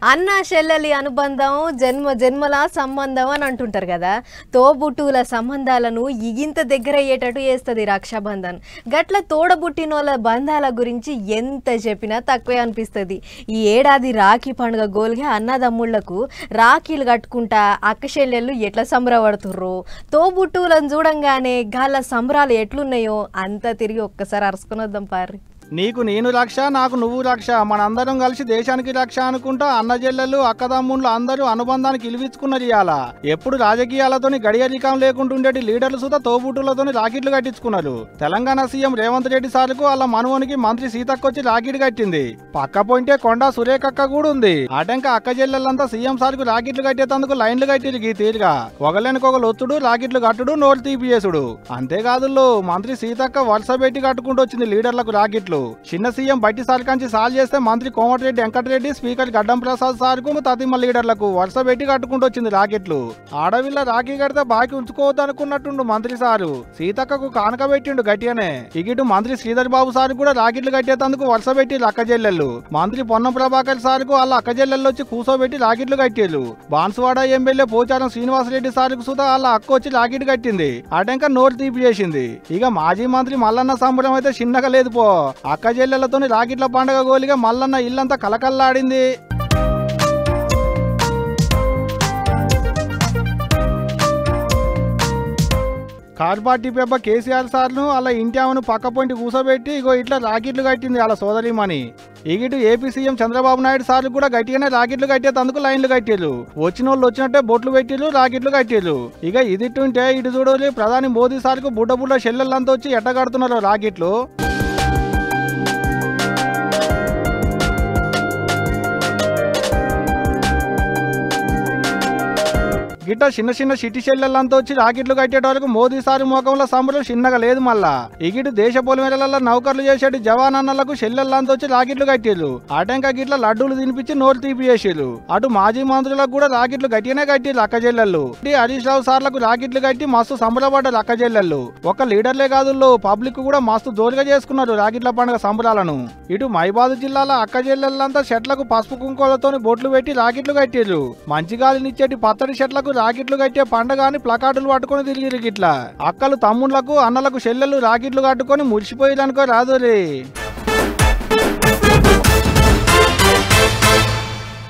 అన్న చెల్లెలి అనుబంధం జన్మ జన్మల సంబంధం అని అంటుంటారు కదా. తోబుట్టుల సంబంధాలను ఇగింత దగ్గర అయ్యేటట్టు చేస్తుంది రక్షాబంధన్. గట్ల తోడబుట్టినోళ్ళ బంధాల గురించి ఎంత చెప్పినా తక్కువే అనిపిస్తుంది. ఈ ఏడాది రాఖీ పండుగ గోల్గా అన్నదమ్ముళ్లకు రాఖీలు కట్టుకుంటా అక్క చెల్లెళ్ళు ఎట్లా సంబరపడుతుర్రో, తోబుట్టులను చూడంగానే గాళ్ళ సంబరాలు ఎట్లున్నాయో అంతా తిరిగి ఒక్కసారి అరుసుకుని వద్దాం పారి. నీకు నేను రక్ష, నాకు నువ్వు రక్ష, మనందరం కలిసి దేశానికి రక్ష అనుకుంటా అన్న చెల్లెళ్ళు అక్కదమ్ముళ్ళు అందరూ అనుబంధానికి ఇలివించుకున్నది. ఇయాల ఎప్పుడు రాజకీయాలతోని గడియరికం లేకుంటుండేటి లీడర్లు సుతా తోబుట్టులతోని రాకెట్లు కట్టించుకున్నారు. తెలంగాణ సీఎం రేవంత్ రెడ్డి సార్కు వాళ్ళ మనవనికి మంత్రి సీతక్కొచ్చి రాకెట్ కట్టింది. పక్క పోయింటే కొండా సురేఖక్క కూడా ఉంది. అటంక అక్క చెల్లెళ్ళంతా సీఎం సార్కు రాకెట్లు కట్టేందుకు లైన్లు కట్టిరు. తీరుగా ఒకలేనికొకలు ఒత్తుడు, రాకెట్లు కట్టుడు, నోరు తీపియేసుడు. అంతేకాదు మంత్రి సీతక్క వరుస పెట్టి కట్టుకుంటూ వచ్చింది లీడర్లకు రాకెట్లు. చిన్న సీఎం బట్టి సర్కాంచి సాల్ చేస్తే మంత్రి కోమటిరెడ్డి వెంకటరెడ్డి, స్పీకర్ గడ్డం ప్రసాద్ సార్కు తదిమ లీడర్లకు వరుస పెట్టి కట్టుకుంటూ వచ్చింది రాకెట్లు. ఆడవిల్ల రాఖీ కడితే బాకి ఉంచుకోవద్దు అనుకున్నట్టుండు మంత్రి సారు. సీతక్కకు కానక పెట్టిండు గట్టిగానే. ఇగిటు మంత్రి శ్రీధర్ బాబు సార్ కూడా రాకెట్లు కట్టేందుకు వరుస పెట్టి అక్క చెల్లెళ్ళు. మంత్రి పొన్నం ప్రభాకర్ సార్కు వాళ్ళ అక్క చెల్లెళ్ళు వచ్చి కూసోబెట్టి రాకెట్లు కట్టేళ్ళు. బాన్సువాడ ఎమ్మెల్యే పోచారం శ్రీనివాసరెడ్డి సార్కు సుధా వాళ్ళ అక్క వచ్చి రాకెట్ కట్టింది. అటంక నోరు తీపి చేసింది. ఇక మాజీ మంత్రి మల్లన్న సంబరం అయితే చిన్నగా లేదు పో. అక్క చెల్లెళ్లతోని రాకెట్ల పండుగ గోలిగా మల్లన్న ఇల్లంతా కలకల్లాడింది. కార్ పార్టీ పెబ్బ కేసీఆర్ సార్ను అలా ఇంటి ఆమెను పక్క పొంటి కూసోబెట్టి ఇగో ఇట్లా రాకెట్లు కట్టింది వాళ్ళ సోదరిమని. ఇగిటు ఏపీ సీఎం చంద్రబాబు నాయుడు సార్లు కూడా గట్టిగానే రాకెట్లు కట్టేందుకు లైన్లు కట్టిర్రు. వచ్చిన వాళ్ళు వచ్చినట్టే బొట్లు పెట్టిర్రు, రాకెట్లు కట్టిర్రు. ఇక ఇదిట్టుంటే ఇటు చూడాలి ప్రధాని మోదీ సార్కు బుడ్డ బుడ్డ చెల్లెళ్ళంతా వచ్చి ఎట్టగడుతున్నారు రాకెట్లు. గిట్ట చిన్న చిన్న సిటీ చెల్లెళ్ళంతా వచ్చి రాకెట్లు కట్టేటోళ్ళకు మోదీ సారి ముఖంలో సంబరం చిన్నగా లేదు. మళ్ళా ఇగిటు దేశ పొలిమేరలలో నౌకర్లు చేసేటి జవానన్నలకు చెల్లెళ్ళంతా వచ్చి రాకెట్లు కట్టిర్రు. అటంక గిట్ల లడ్డూలు తినిపించి నోరు తీపి చేసిర్రు. అటు మాజీ మంత్రులకు కూడా రాకెట్లు గట్టిగానే కట్టిర్రు అక్క చెల్లెళ్ళు. హరీష్ రావు సార్లకు రాకెట్లు కట్టి మస్తు సంబరపడ్డారు అక్క చెల్లెళ్ళు. ఒక లీడర్లే కాదు పబ్లిక్ కూడా మస్తు జోరుగా చేసుకున్నారు రాకెట్ల పండుగ సంబరాలను. ఇటు మైబాదు జిల్లాలో అక్క చెల్లెళ్ళంతా చెట్లకు పసుపు కుంకుమలతో బొట్లు పెట్టి రాకెట్లు కట్టిర్రు. మంచి గాలినిచ్చేటి పచ్చడి చెట్లకు రాకెట్లు కట్టే పండగ అని ప్లకార్డులు పట్టుకుని తిరిగిరు. గిట్లా అక్కలు తమ్ముళ్లకు అన్నలకు చెల్లెళ్ళు రాకెట్లు కట్టుకొని మురిసిపోయిరనుకో రాదు రే.